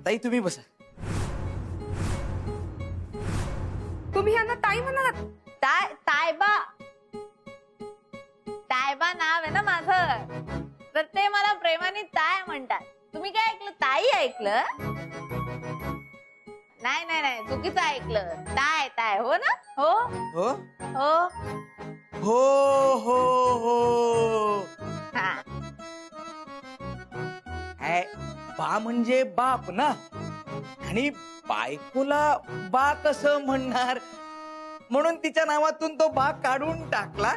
ताई तुम्ही बसा. तुम्ही यांना ताई म्हणालात? तायबा तायबा नाव आहे ना माझं, तर ते मला प्रेमाने ताय म्हणतात. तुम्ही काय ऐकलं? ताई ऐकलं? नाही नाही नाही, चुकीचं ऐकलं. ताय ताय हो ना? हो हो हो हो हो हो. हा. काय बा म्हणजे बाप ना, आणि बायकोला बा कसं म्हणणार, म्हणून तिच्या नावातून तो बा काढून टाकला,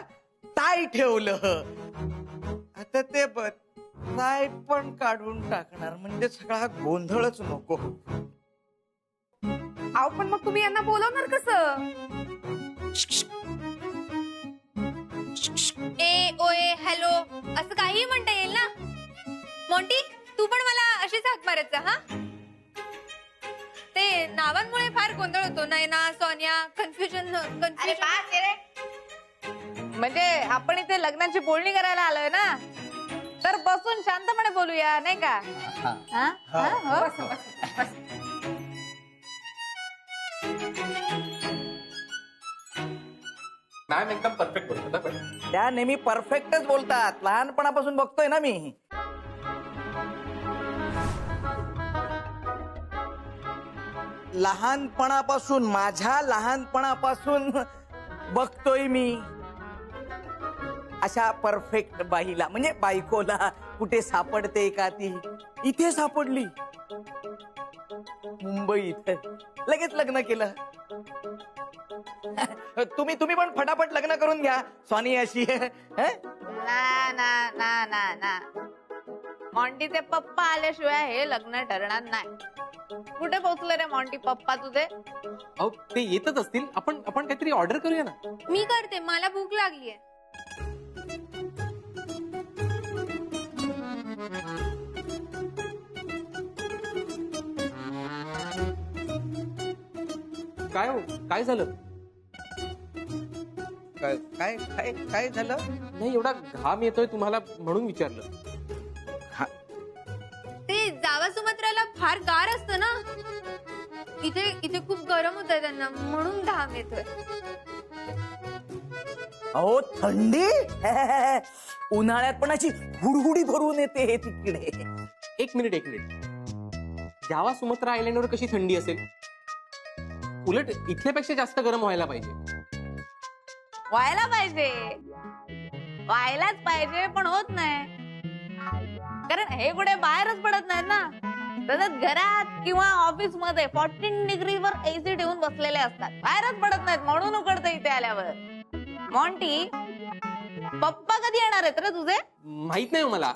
ताई ठेवलं. आता ते ताई पण काढून टाकणार म्हणजे सगळा गोंधळच नको. अहो पण मग तुम्ही यांना बोलवणार कसं? ए ओए हॅलो असं काही म्हणता येईल ना? मोंटी तू पण मला अशीच हाक मारत जा. हा, ते नावांमुळे फार गोंधळ होतो. नयना, सोनिया, कन्फ्युजन. अरे बास रे. म्हणजे आपण इथे लग्नाची बोलणी करायला आलोय ना, तर बसून शांतपणे बोलूया नाही का? हा? हा? हो. मॅम एकदम परफेक्ट बोलतो पण. त्या नेहमी परफेक्टच बोलतात, लहानपणापासून बघतोय ना मी. माझ्या लहानपणापासून बघतोय मी अशा परफेक्ट बाईला, म्हणजे बायकोला कुठे सापडते का ती? इथे सापडली, मुंबईत. लगेच लग्न केलं. तुम्ही पण फटाफट लग्न करून घ्या स्वानी अशी. ना ना ना ना ना, मॉन्टीचे पप्पा आल्याशिवाय हे लग्न ठरणार नाही. कुठे पोहोचले रे मॉन्टी पप्पा तुझे? अहो ते येतच असतील. आपण काहीतरी ऑर्डर करूया ना. मी करते, मला भूक लागलीये. काय हो, काय झालं? काय काय काय झालं? नाही, एवढा घाम येतोय तुम्हाला म्हणून विचारलं. ते जावा सुमत्राला फार गार असतं ना, इथे खूप गरम होत आहे त्यांना, म्हणून घाम येतोय. अहो थंडी उन्हाळ्यात पण अशी हुडहुडी भरून येते तिकडे. एक मिनिट. जावा सुमत्रा आयलँडवर कशी थंडी असेल? उलट इथल्यापेक्षा जास्त गरम व्हायला पाहिजे. व्हायलाच पाहिजे, पण होत नाही. कारण हे कुठे बाहेरच पडत नाहीत ना, तसंच घरात किंवा ऑफिस मध्ये 14 डिग्रीवर एसी ठेवून बसलेले असतात, बाहेरच पडत नाहीत, म्हणून उकडतं इथे आल्यावर. मॉन्टी पप्पा कधी येणार आहेत रे तुझे? माहित नाही हो मला,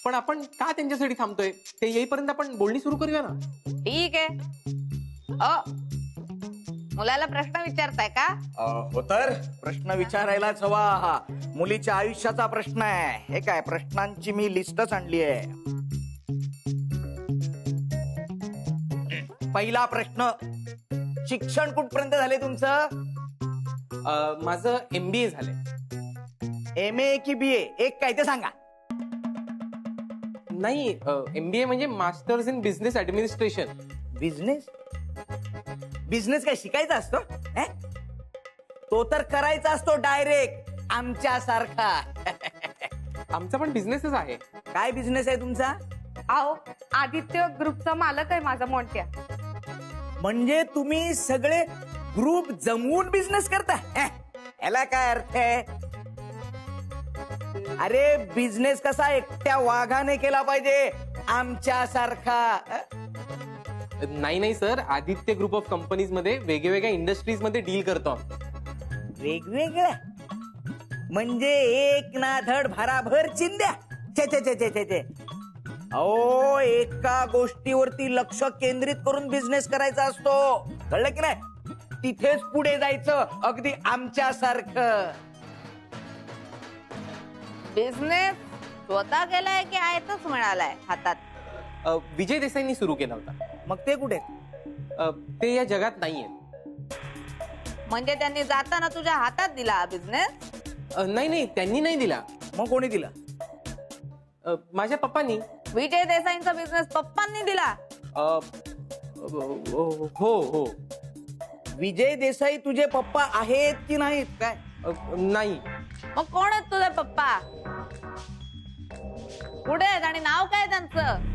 पण आपण का त्यांच्यासाठी थांबतोय? ते येईपर्यंत आपण बोलणी सुरू करूया ना. ठीक आहे. मुलाला प्रश्न विचारताय का? हो तर प्रश्न विचारायलाच हवा. हा मुलीच्या आयुष्याचा प्रश्न आहे. हे काय, प्रश्नांची मी लिस्टच आणली आहे. पहिला प्रश्न, शिक्षण कुठपर्यंत झाले तुमचं? माझं MBA झालंय. MA की BA? एक काय ते सांगा. नाही, MBA म्हणजे masters in business administration. Business काय शिकायचा असतो? तो तर करायचा असतो डायरेक्ट आमच्यासारखा. आमचा पण बिझनेसच आहे. काय बिझनेस आहे तुमचा? अहो आदित्य ग्रुपचा मालक आहे माझा मोंट्या. म्हणजे तुम्ही सगळे ग्रुप जमवून बिझनेस करता? याला काय अर्थ आहे? अरे बिझनेस कसा एकट्या वाघाने केला पाहिजे, आमच्यासारखा. नाही sir, Aditya group of companies मध्ये वेगवेगळ्या इंडस्ट्रीज मध्ये डील करतो. वेगवेगळ्या म्हणजे एक ना धड भराभर चिंध्या. छे. अहो एका गोष्टीवरती लक्ष केंद्रित करून बिझनेस करायचा असतो, कळलं की नाही? तिथेच पुढे जायचं, अगदी आमच्यासारखं. बिझनेस स्वतः केलाय की आयतच मिळालाय हातात? विजय देसाईंनी सुरू केला होता. मग ते कुठे? ते या जगात नाहीये. म्हणजे त्यांनी जाताना तुझ्या हातात दिला हा बिझनेस? नाही, त्यांनी नाही दिला. मग कोणी दिला? माझ्या पप्पांनी. विजय देसाईंचा बिझनेस पप्पांनी दिला? हो हो. विजय देसाई तुझे पप्पा आहेत की नाहीत काय? नाही. मग कोण आहेत तुझे पप्पा? कुठे आहेत आणि नाव काय त्यांचं?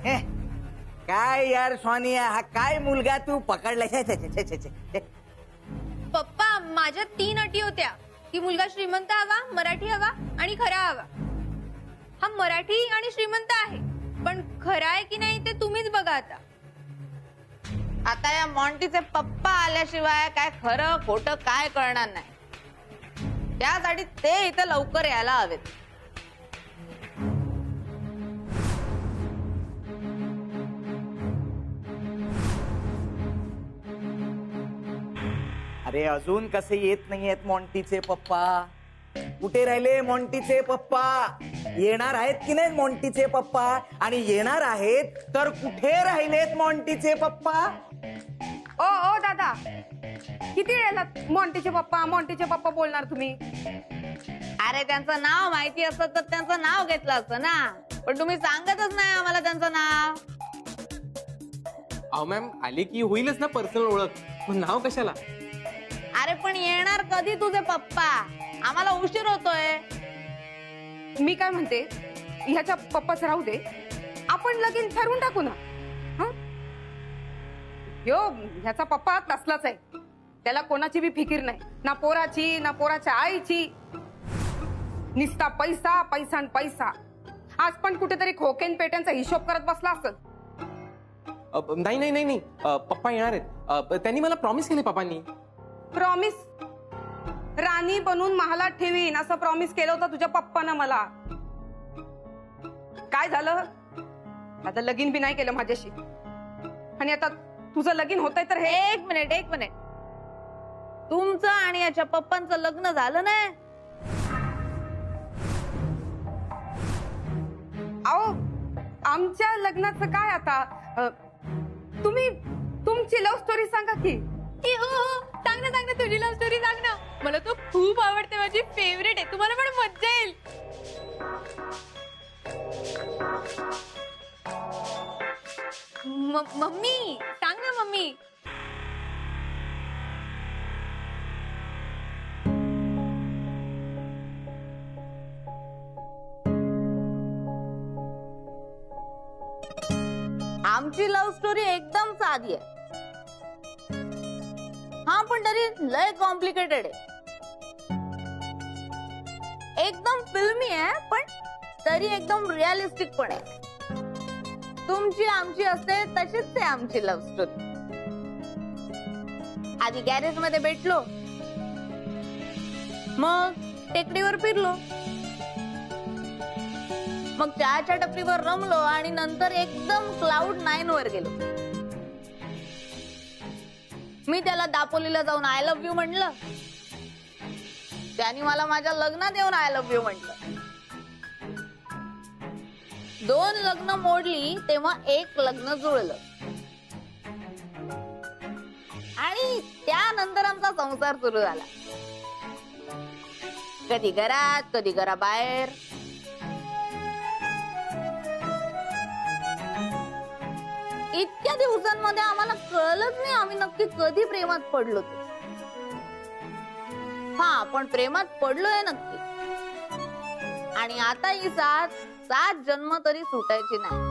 हे, काय यार सोनिया, हा काय मुलगा तू पकडला? छे, छे, छे, छे, छे. पप्पा माझ्या 3 अटी होत्या की मुलगा श्रीमंत हवा, मराठी हवा आणि खरा हवा. हा मराठी आणि श्रीमंत आहे, पण खरा आहे की नाही ते तुम्हीच बघा आता. आता या मॉन्टीचे पप्पा आल्याशिवाय काय खरं खोटं काय कळणार नाही. त्यासाठी ते इथे लवकर यायला हवेत. अरे अजून कसे येत नाहीयेत मॉन्टीचे पप्पा? कुठे राहिले मॉन्टीचे पप्पा? येणार आहेत की नाही मॉन्टीचे पप्पा? आणि येणार आहेत तर कुठे राहिलेत मॉन्टीचे पप्पा? ओ ओ दादा, किती वेळेला मॉन्टीचे पप्पा बोलणार तुम्ही? अरे त्यांचं नाव माहिती असतं तर त्यांचं नाव घेतलं असतं ना, पण तुम्ही सांगतच नाही आम्हाला त्यांचं नाव. अहो मॅम, आले की होईलच ना पर्सनल ओळख, पण नाव कशाला? अरे पण येणार कधी तुझे पप्पा? आम्हाला उशीर होतोय. मी काय म्हणते, ह्याच्या पप्पाच राहू दे, आपण लगीन ठरवून टाकू ना. हं? ह्यो ह्याचा पप्पा तसलाच आहे, त्याला कोणाची बी फिकीर नाही, ना पोराची ना पोराच्या आईची. निस्ता पैसा पैसा आणि पैसा. आज पण कुठेतरी खोकेन पेट्यांचा हिशोब करत बसला असेल. नाही नाही नाही नाही, पप्पा येणार आहेत. त्यांनी मला प्रॉमिस केले पप्पांनी. प्रॉमिस? राणी बनून महालात ठेवीन असं प्रॉमिस केलं होतं तुझ्या पप्पानं मला. काय झालं? आता लगीन बी नाही केलं माझ्याशी, आणि आता तुझं लगीन होतंय तर हे. एक मिनिट. तुमचं आणि याच्या पप्पांचं लग्न झालं नाही? अहो, आमच्या लग्नाचं काय आता? तुम्ही तुमची लव्ह स्टोरी सांगा की. सांग ना तुझी लव्ह स्टोरी सांग ना. मला तो खूप आवडते, माझी फेवरेट आहे. तुम्हाला पण मज्जा येईल. मम्मी सांग ना मम्मी. आमची लव्ह स्टोरी एकदम साधी आहे. हा पण तरी लय कॉम्प्लिकेटेड आहे. एकदम फिल्मी आहे पण तरी एकदम रिअलिस्टिक पण आहे. तुमची आमची असते तशीच आहे आमची लव्ह स्टोरी. आधी गॅरेज मध्ये भेटलो, मग टेकडीवर फिरलो, मग चहाच्या टपरीवर रमलो आणि नंतर एकदम क्लाउड 9 वर गेलो. मी त्याला दापोलीला जाऊन आय लव्ह यू म्हणलं, त्याने मला माझ्या लग्नात येऊन आय लव्ह यू म्हटलं. 2 लग्न मोडली तेव्हा 1 लग्न जुळलं आणि त्यानंतर आमचा संसार सुरू झाला. कधी घरात कधी घराबाहेर. इतक्या दिवसांमध्ये आम्हाला कळलंच नाही आम्ही नक्की कधी प्रेमात पडलो ते. हा पण प्रेमात पडलोय नक्की. आणि आता ही 7 जन्म तरी सुटायची नाही.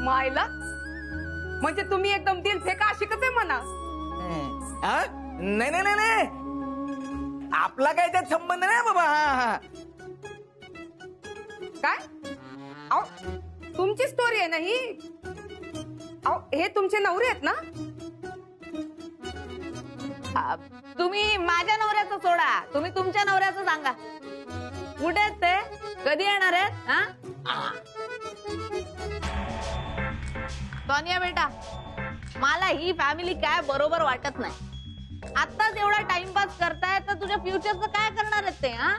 मायला म्हणजे तुम्ही एकदम दिल फेका शिकत आहे म्हणा. हा? नाही नाही नाही नाही, आपला काय त्यात संबंध नाही बाबा. हा काय? अहो, तुमची स्टोरी आहे ना ही. अहो, हे तुमचे नवरे आहेत ना? तुम्ही माझ्या नवऱ्याचं सोडा, तुम्ही तुमच्या नवऱ्याचं सांगा. कुठे आहेत ते? कधी येणार आहेत? हा सोनिया बेटा, मला ही फॅमिली काय बरोबर वाटत नाही. आताच एवढा टाइमपास करताय तर तुझ्या फ्युचरचं काय करणार आहेत ते? हा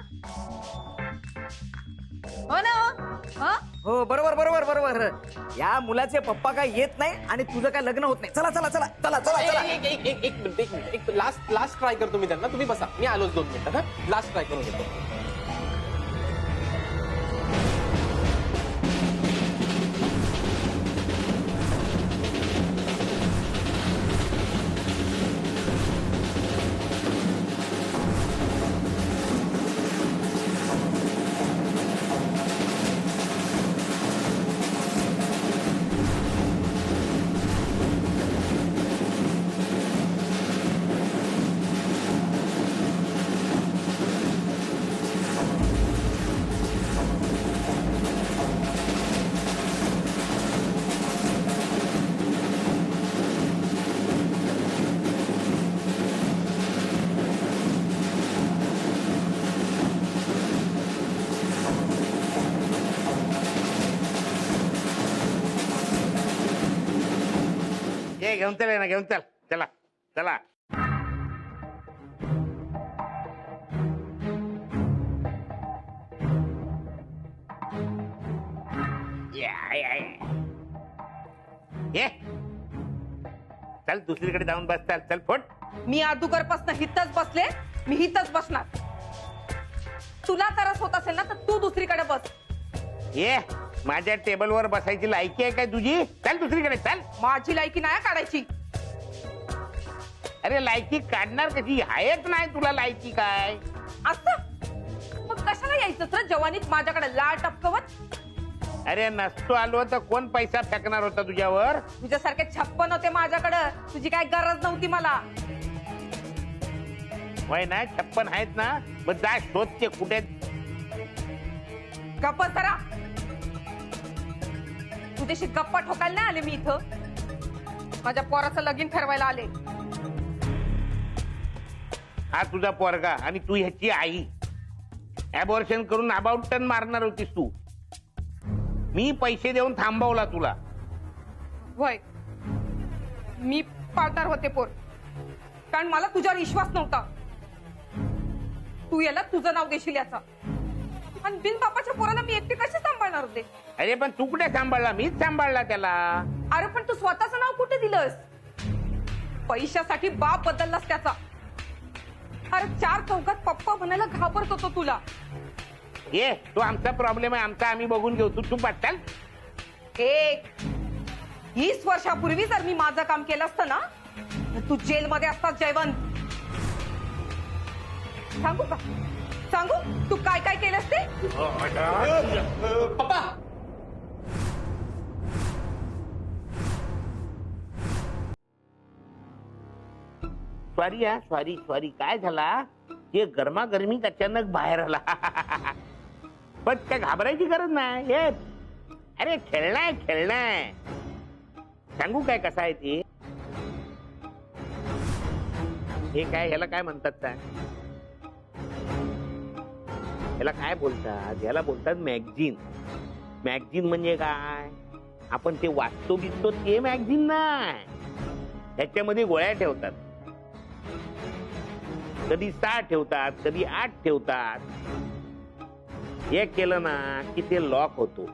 हो ना हो? हो बरोबर बरोबर बरोबर. या मुलाचे पप्पा काय येत नाही आणि तुझं काय लग्न होत नाही. चला चला चला चला चला चला. एक मिनिट लास्ट ट्राय करतो मी त्यांना. तुम्ही बसा, मी आलोच 2 मिनिटात. हा लास्ट ट्राय करून घेतो. ये घेऊन चल ना, घेऊन चल. चला चला. ये चल दुसरीकडे जाऊन बस. चल चल फुट. मी आदुकरपासून हितच बसले, मी हितच बसणार. तुला त्रास होत असेल ना तर तू दुसरीकडे बस. ये माझ्या टेबलवर बसायची लायकी आहे काय तुझी? चल दुसरीकडे चल. माझी लायकी नाही काढायची. अरे लायकी काढणार कशी? आहेच नाही तुला लायकी काय? असं मग कशाला यायचं तर जवानीत माझ्याकडे लाळ टपकवत? अरे नसतो आलो तर कोण पैसा फेकणार होता तुझ्यावर? तुझ्यासारखे 56 होते माझ्याकडे. तुझी काय गरज नव्हती मला. वय ना 56 आहेत ना, मग जा शोध ते कुठे. गप्प करा. तुझ्याशी गप्पा ठोकायला नाही आले मी इथं. माझ्या पोराचं लगीन ठरवायला आले. हा तुझा पोरगा आणि तू ह्याची आई. ऍबॉर्शन करून अबाउट टन मारणार होतीस तू. मी पैसे देऊन थांबवला तुला. होय, मी पाळणार होते पोर, कारण मला तुझ्यावर विश्वास नव्हता. तू याला तुझं नाव देशील याचा. आणि बिन बापाच्या पोराला मी एकटे कसे सांभाळणार होते? अरे पण तू कुठे सांभाळला? मीच सांभाळला त्याला. अरे पण तू स्वतःचं नाव कुठे दिलंस? पैशासाठी बाप बदललास त्याचा. अरे 4 चौकात पप्पा म्हणायला घाबरत होतो तुला. ये तो आमचा प्रॉब्लेम आहे, आमचा आम्ही बघून घेऊ. तू पाठल. 20 वर्षापूर्वी जर मी माझं काम केलं असतं ना तर तू जेलमध्ये असतास जयवंत. सांगू का? सांगू तू काय काय केलंस ते? पप्पा सॉरी हा, सॉरी सॉरी. काय झाला? हे गरमागरमी अचानक बाहेर आला. पण काय घाबरायची गरज नाही. हे अरे खेळणं खेळणं. सांगू काय कसं आहे ते? हे काय ह्याला काय म्हणतात काय? ह्याला काय बोलतात? ह्याला बोलतात मॅगझिन. मॅगझिन म्हणजे काय? आपण ते वाचतो बिचतो ते मॅगझिन नाही. ह्याच्यामध्ये गोळ्या ठेवतात. कधी 6 ठेवतात, कधी 8 ठेवतात. हे केलं ना की ते लॉक होतो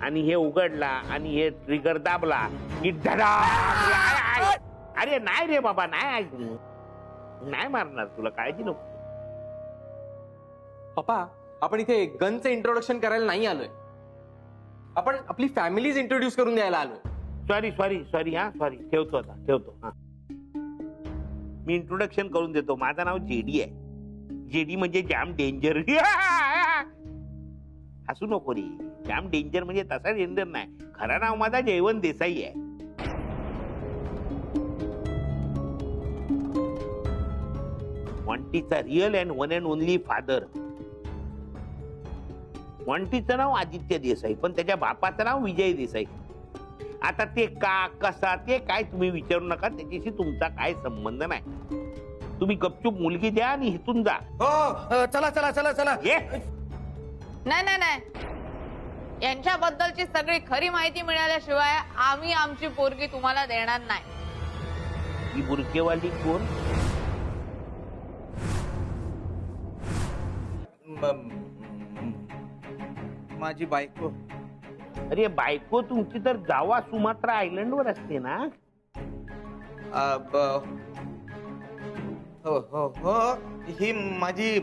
आणि हे उघडला आणि हे ट्रिगर दाबला की धडा. अरे नाही रे बाबा, नाही मारणार तुला, काळजी नको. पप्पा आपण इथे गनचं इंट्रोडक्शन करायला नाही आलोय. आपण आपली फॅमिलीज इंट्रोड्यूस करून द्यायला आलोय. Sorry sorry sorry. हा सॉरी. ठेवतो आता, ठेवतो. हा मी इंट्रोडक्शन करून देतो. माझं नाव जेडी आहे. जेडी म्हणजे जाम डेंजर. हसू नको रे. जाम डेंजर म्हणजे तसा डेंजर नाही. खरं नाव माझा जयवंत देसाई आहे. मॉन्टीचा real and one and only father. मॉन्टीचं नाव आदित्य देसाई, पण त्याच्या बापाचं नाव विजय देसाई. आता ते का कसा ते काय तुम्ही विचारू नका. त्याच्याशी तुमचा काय संबंध नाही. तुम्ही गपचूप मुलगी द्या आणि इथून जा. हो चला चला चला चला. ये नाही नाही नाही, यांच्याबद्दलची सगळी खरी माहिती मिळाल्याशिवाय आम्ही आमची पोरगी तुम्हाला देणार नाही. ही बुरकेवाली कोण? माझी बायको. अरे बायको तुमची तर जावा सुमात्रा आयलंड वर असते ना? हो हो हो, ही माझी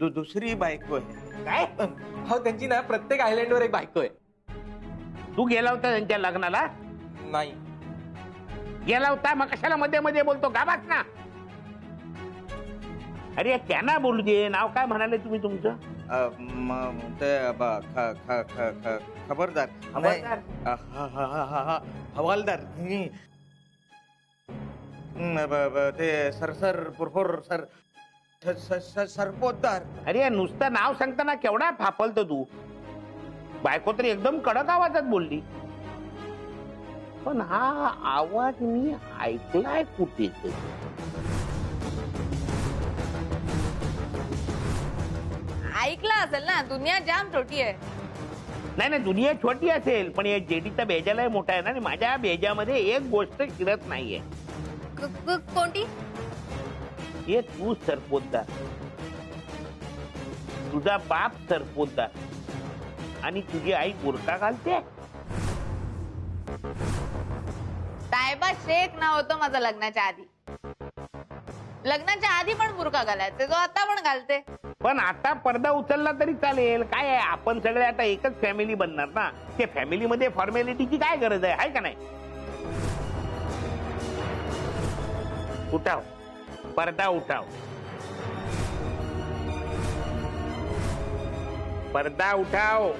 दुसरी बायको आहे. काय? हो त्यांची ना प्रत्येक आयलंडवर एक बायको आहे. तू गेला होता त्यांच्या लग्नाला? नाही. गेला होता मग कशाला मध्ये मध्ये बोलतो? गावात ना. अरे त्यांना बोलू दे. नाव काय म्हणाले तुम्ही तुमचं? खबरदार. खबरदार? हवालदार. ते सरसर पुरफुर सरपोतदार. अरे नुसतं नाव सांगताना केवढा फापलतो तू. बायको तरी एकदम कडक आवाजात बोलली. पण हा आवाज मी ऐकलाय कुठे? ऐकलं असेल ना, दुनिया जाम छोटी आहे. नाही नाही, दुनिया छोटी असेल पण या जेडीचा बेजालाही मोठा आहे ना. आणि माझ्या बेजामध्ये एक गोष्ट शिरत नाहीये. कोणती? हे तू सरपोतदार, तुझा बाप सरपोतदार आणि तुझी आई बुरका घालते. साहेबा शेख नाव होतं माझं लग्नाच्या आधी. लग्नाच्या आधी पण बुरका घालायचे, जो आता पण घालते. पण आता पडदा उचलला तरी चालेल. काय आहे, आपण सगळे आता एकच फॅमिली बनणार ना. ते फॅमिलीमध्ये फॉर्मॅलिटीची काय गरज आहे का नाही? उठाव, पडदा उठाव, पडदा उठाव.